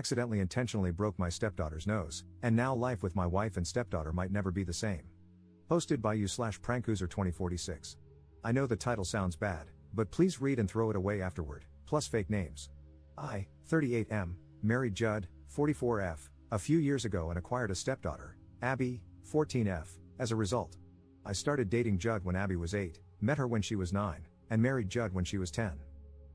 accidentally intentionally broke my stepdaughter's nose, and now life with my wife and stepdaughter might never be the same. Posted by you/prankuser2046. I know the title sounds bad, but please read and throw it away afterward, plus fake names. I, 38M, married Judd, 44F, a few years ago and acquired a stepdaughter, Abby, 14F, as a result. I started dating Judd when Abby was 8, met her when she was 9, and married Judd when she was 10.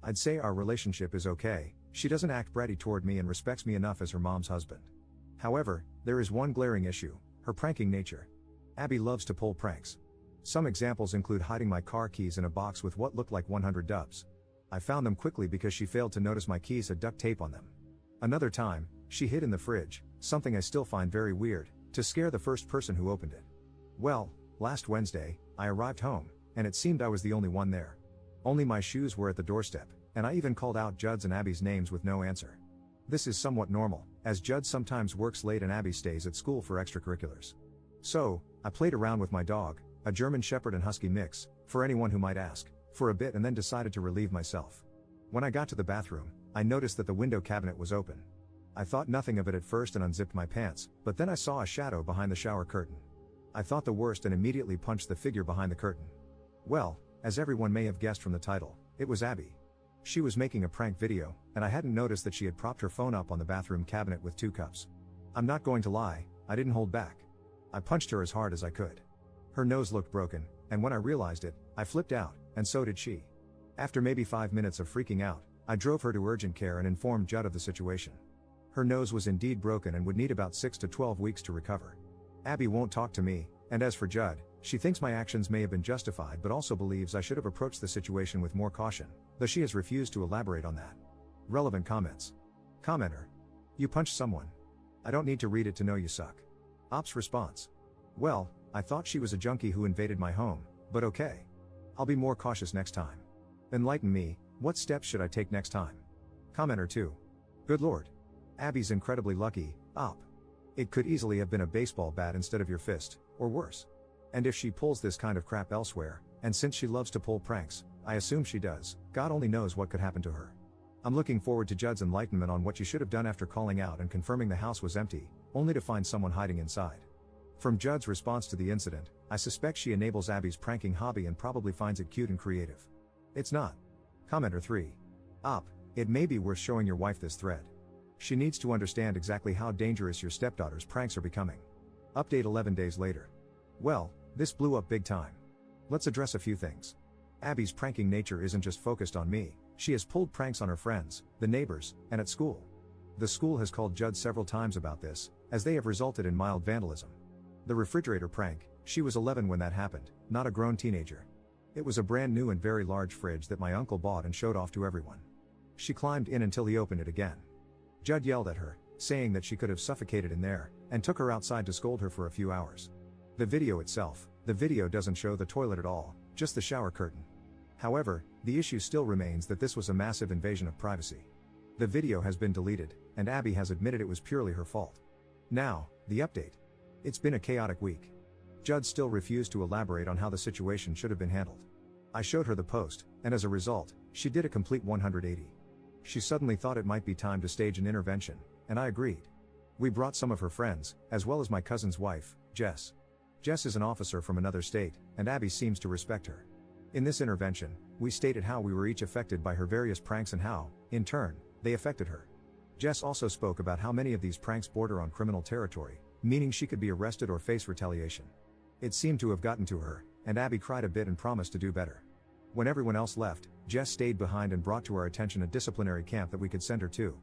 I'd say our relationship is okay, she doesn't act bratty toward me and respects me enough as her mom's husband. However, there is one glaring issue, her pranking nature. Abby loves to pull pranks. Some examples include hiding my car keys in a box with what looked like 100 dubs. I found them quickly because she failed to notice my keys had duct tape on them. Another time, she hid in the fridge, something I still find very weird, to scare the first person who opened it. Well, last Wednesday, I arrived home, and it seemed I was the only one there. Only my shoes were at the doorstep, and I even called out Judd's and Abby's names with no answer. This is somewhat normal, as Judd sometimes works late and Abby stays at school for extracurriculars. So, I played around with my dog, a German Shepherd and Husky mix, for anyone who might ask, for a bit and then decided to relieve myself. When I got to the bathroom, I noticed that the window cabinet was open. I thought nothing of it at first and unzipped my pants, but then I saw a shadow behind the shower curtain. I thought the worst and immediately punched the figure behind the curtain. Well, as everyone may have guessed from the title, it was Abby. She was making a prank video, and I hadn't noticed that she had propped her phone up on the bathroom cabinet with 2 cups. I'm not going to lie, I didn't hold back. I punched her as hard as I could. Her nose looked broken, and when I realized it, I flipped out, and so did she. After maybe 5 minutes of freaking out, I drove her to urgent care and informed Judd of the situation. Her nose was indeed broken and would need about 6 to 12 weeks to recover. Abby won't talk to me, and as for Judd, she thinks my actions may have been justified but also believes I should have approached the situation with more caution, though she has refused to elaborate on that. Relevant comments. Commenter. You punched someone. I don't need to read it to know you suck. Ops response. Well, I thought she was a junkie who invaded my home, but okay. I'll be more cautious next time. Enlighten me, what steps should I take next time? Commenter 2. Good lord. Abby's incredibly lucky, Op. It could easily have been a baseball bat instead of your fist, or worse. And if she pulls this kind of crap elsewhere, and since she loves to pull pranks, I assume she does, God only knows what could happen to her. I'm looking forward to Judd's enlightenment on what you should have done after calling out and confirming the house was empty, only to find someone hiding inside. From Judd's response to the incident, I suspect she enables Abby's pranking hobby and probably finds it cute and creative. It's not. Commenter 3. Op, it may be worth showing your wife this thread. She needs to understand exactly how dangerous your stepdaughter's pranks are becoming. Update 11 days later. Well, this blew up big time. Let's address a few things. Abby's pranking nature isn't just focused on me, she has pulled pranks on her friends, the neighbors, and at school. The school has called Judd several times about this, as they have resulted in mild vandalism. The refrigerator prank, she was 11 when that happened, not a grown teenager. It was a brand new and very large fridge that my uncle bought and showed off to everyone. She climbed in until he opened it again. Judd yelled at her, saying that she could have suffocated in there, and took her outside to scold her for a few hours. The video doesn't show the toilet at all, just the shower curtain. However, the issue still remains that this was a massive invasion of privacy. The video has been deleted, and Abby has admitted it was purely her fault. Now, the update. It's been a chaotic week. Judd still refused to elaborate on how the situation should have been handled. I showed her the post, and as a result, she did a complete 180. She suddenly thought it might be time to stage an intervention, and I agreed. We brought some of her friends, as well as my cousin's wife, Jess. Jess is an officer from another state, and Abby seems to respect her. In this intervention, we stated how we were each affected by her various pranks and how, in turn, they affected her. Jess also spoke about how many of these pranks border on criminal territory, meaning she could be arrested or face retaliation. It seemed to have gotten to her, and Abby cried a bit and promised to do better. When everyone else left, Jess stayed behind and brought to our attention a disciplinary camp that we could send her to.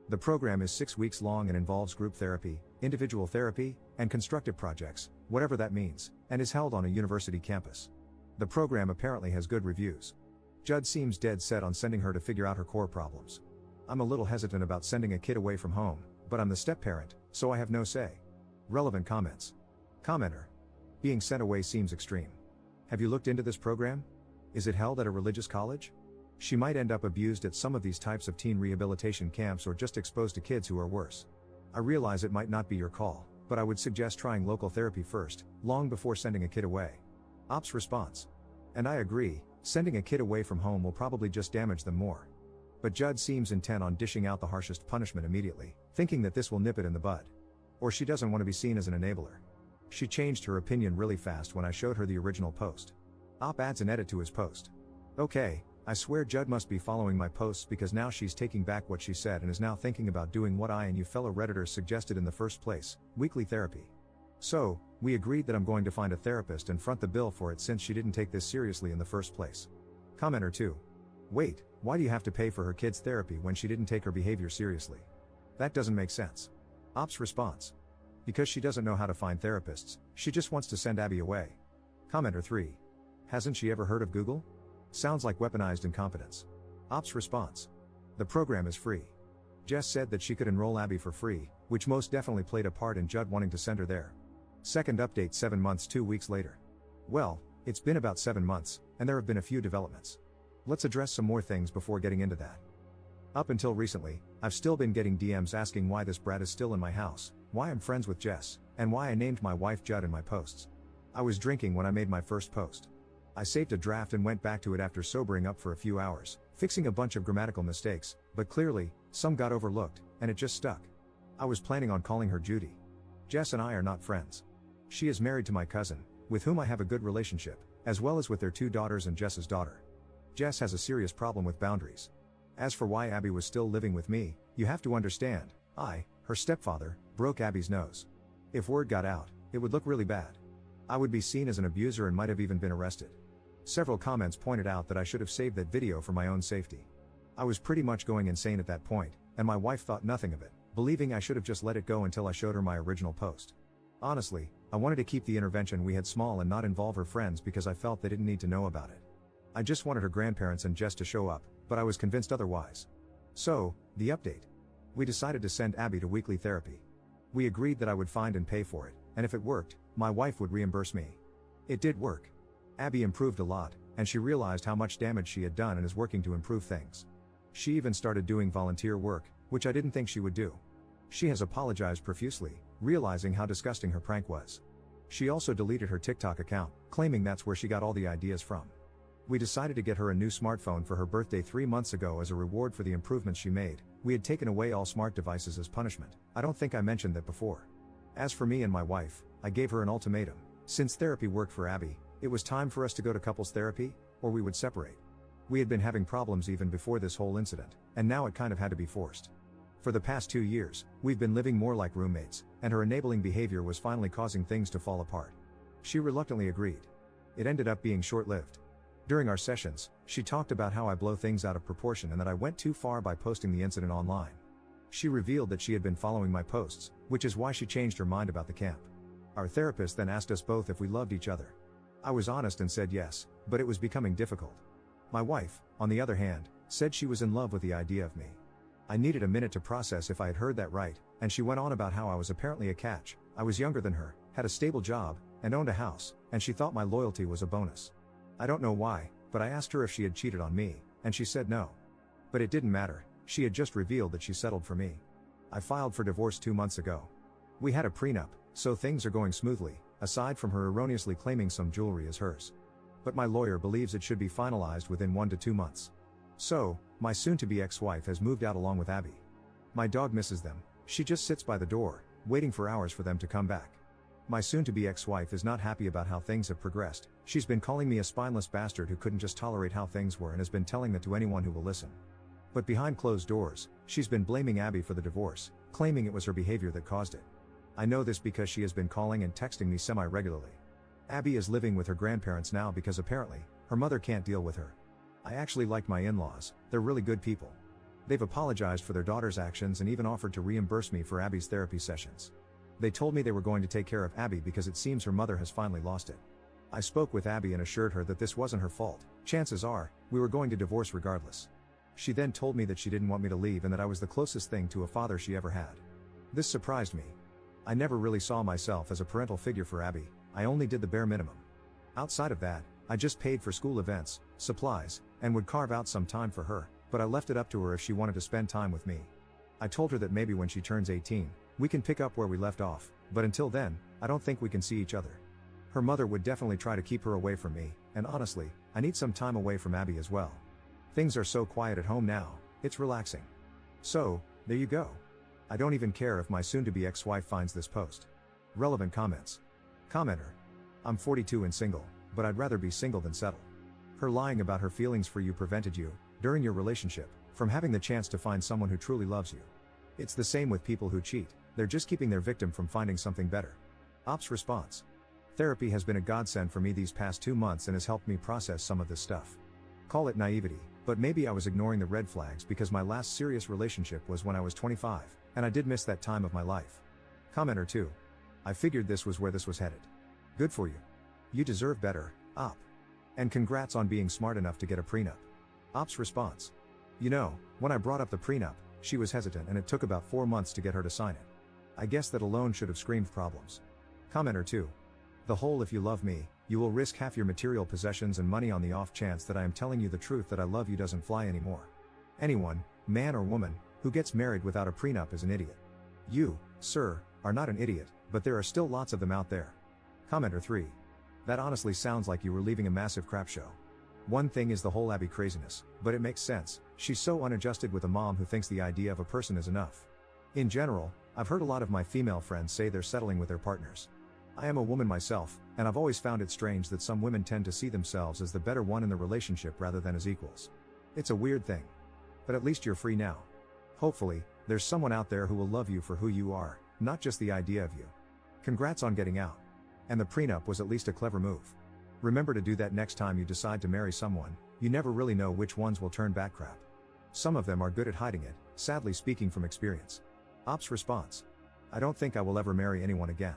The program is 6 weeks long and involves group therapy, individual therapy, and constructive projects, whatever that means, and is held on a university campus. The program apparently has good reviews. Judd seems dead set on sending her to figure out her core problems. I'm a little hesitant about sending a kid away from home, but I'm the step-parent, so I have no say. Relevant comments. Commenter. Being sent away seems extreme. Have you looked into this program? Is it held at a religious college? She might end up abused at some of these types of teen rehabilitation camps or just exposed to kids who are worse. I realize it might not be your call, but I would suggest trying local therapy first, long before sending a kid away. Ops response. And I agree, sending a kid away from home will probably just damage them more. But Judd seems intent on dishing out the harshest punishment immediately, thinking that this will nip it in the bud. Or she doesn't want to be seen as an enabler. She changed her opinion really fast when I showed her the original post. Op adds an edit to his post. Okay, I swear Judd must be following my posts because now she's taking back what she said and is now thinking about doing what I and you fellow Redditors suggested in the first place, weekly therapy. So, we agreed that I'm going to find a therapist and front the bill for it since she didn't take this seriously in the first place. Commenter 2. Wait, why do you have to pay for her kid's therapy when she didn't take her behavior seriously? That doesn't make sense. Op's response. Because she doesn't know how to find therapists, she just wants to send Abby away. Commenter 3. Hasn't she ever heard of Google? Sounds like weaponized incompetence. Op's response. The program is free. Jess said that she could enroll Abby for free, which most definitely played a part in Judd wanting to send her there. Second update 7 months 2 weeks later. Well, it's been about 7 months, and there have been a few developments. Let's address some more things before getting into that. Up until recently, I've still been getting DMs asking why this brat is still in my house, why I'm friends with Jess, and why I named my wife Judd in my posts. I was drinking when I made my first post. I saved a draft and went back to it after sobering up for a few hours, fixing a bunch of grammatical mistakes, but clearly, some got overlooked, and it just stuck. I was planning on calling her Judy. Jess and I are not friends. She is married to my cousin, with whom I have a good relationship, as well as with their 2 daughters and Jess's daughter. Jess has a serious problem with boundaries. As for why Abby was still living with me, you have to understand, I, her stepfather, broke Abby's nose. If word got out, it would look really bad. I would be seen as an abuser and might have even been arrested. Several comments pointed out that I should have saved that video for my own safety. I was pretty much going insane at that point, and my wife thought nothing of it, believing I should have just let it go until I showed her my original post. Honestly, I wanted to keep the intervention we had small and not involve her friends because I felt they didn't need to know about it. I just wanted her grandparents and Jess to show up, but I was convinced otherwise. So, the update. We decided to send Abby to weekly therapy. We agreed that I would find and pay for it, and if it worked, my wife would reimburse me. It did work. Abby improved a lot, and she realized how much damage she had done and is working to improve things. She even started doing volunteer work, which I didn't think she would do. She has apologized profusely, realizing how disgusting her prank was. She also deleted her TikTok account, claiming that's where she got all the ideas from. We decided to get her a new smartphone for her birthday 3 months ago as a reward for the improvements she made. We had taken away all smart devices as punishment. I don't think I mentioned that before. As for me and my wife, I gave her an ultimatum. Since therapy worked for Abby, it was time for us to go to couples therapy, or we would separate. We had been having problems even before this whole incident, and now it kind of had to be forced. For the past 2 years, we've been living more like roommates, and her enabling behavior was finally causing things to fall apart. She reluctantly agreed. It ended up being short-lived. During our sessions, she talked about how I blow things out of proportion and that I went too far by posting the incident online. She revealed that she had been following my posts, which is why she changed her mind about the camp. Our therapist then asked us both if we loved each other. I was honest and said yes, but it was becoming difficult. My wife, on the other hand, said she was in love with the idea of me. I needed a minute to process if I had heard that right, and she went on about how I was apparently a catch. I was younger than her, had a stable job, and owned a house, and she thought my loyalty was a bonus. I don't know why, but I asked her if she had cheated on me, and she said no. But it didn't matter, she had just revealed that she settled for me. I filed for divorce 2 months ago. We had a prenup, so things are going smoothly, aside from her erroneously claiming some jewelry as hers. But my lawyer believes it should be finalized within 1 to 2 months. So, my soon-to-be ex-wife has moved out along with Abby. My dog misses them, she just sits by the door, waiting for hours for them to come back. My soon-to-be ex-wife is not happy about how things have progressed. She's been calling me a spineless bastard who couldn't just tolerate how things were and has been telling that to anyone who will listen. But behind closed doors, she's been blaming Abby for the divorce, claiming it was her behavior that caused it. I know this because she has been calling and texting me semi-regularly. Abby is living with her grandparents now because apparently, her mother can't deal with her. I actually like my in-laws, they're really good people. They've apologized for their daughter's actions and even offered to reimburse me for Abby's therapy sessions. They told me they were going to take care of Abby because it seems her mother has finally lost it. I spoke with Abby and assured her that this wasn't her fault. Chances are, we were going to divorce regardless. She then told me that she didn't want me to leave and that I was the closest thing to a father she ever had. This surprised me. I never really saw myself as a parental figure for Abby, I only did the bare minimum. Outside of that, I just paid for school events, supplies, and would carve out some time for her, but I left it up to her if she wanted to spend time with me. I told her that maybe when she turns 18, we can pick up where we left off, but until then, I don't think we can see each other. Her mother would definitely try to keep her away from me, and honestly, I need some time away from Abby as well. Things are so quiet at home now, It's relaxing. So, there you go. I don't even care if my soon-to-be ex-wife finds this post. Relevant comments. Commenter. I'm 42 and single, but I'd rather be single than settle. Her lying about her feelings for you prevented you, during your relationship, from having the chance to find someone who truly loves you. It's the same with people who cheat, they're just keeping their victim from finding something better. Ops response. Therapy has been a godsend for me these past 2 months and has helped me process some of this stuff. Call it naivety, but maybe I was ignoring the red flags because my last serious relationship was when I was 25, and I did miss that time of my life. Commenter 2. I figured this was where this was headed. Good for you. You deserve better, Op. And congrats on being smart enough to get a prenup. Op's response. You know, when I brought up the prenup, she was hesitant and it took about 4 months to get her to sign it. I guess that alone should have screamed problems. Commenter 2. The whole if you love me, you will risk half your material possessions and money on the off chance that I am telling you the truth that I love you doesn't fly anymore. Anyone, man or woman, who gets married without a prenup is an idiot. You, sir, are not an idiot, but there are still lots of them out there. Commenter 3. That honestly sounds like you were leaving a massive crap show. One thing is the whole Abby craziness, but it makes sense. She's so unadjusted with a mom who thinks the idea of a person is enough. In general, I've heard a lot of my female friends say they're settling with their partners. I am a woman myself, and I've always found it strange that some women tend to see themselves as the better one in the relationship rather than as equals. It's a weird thing. But at least you're free now. Hopefully, there's someone out there who will love you for who you are, not just the idea of you. Congrats on getting out. And the prenup was at least a clever move. Remember to do that next time you decide to marry someone. You never really know which ones will turn back crap. Some of them are good at hiding it, sadly speaking from experience. Op's response. I don't think I will ever marry anyone again.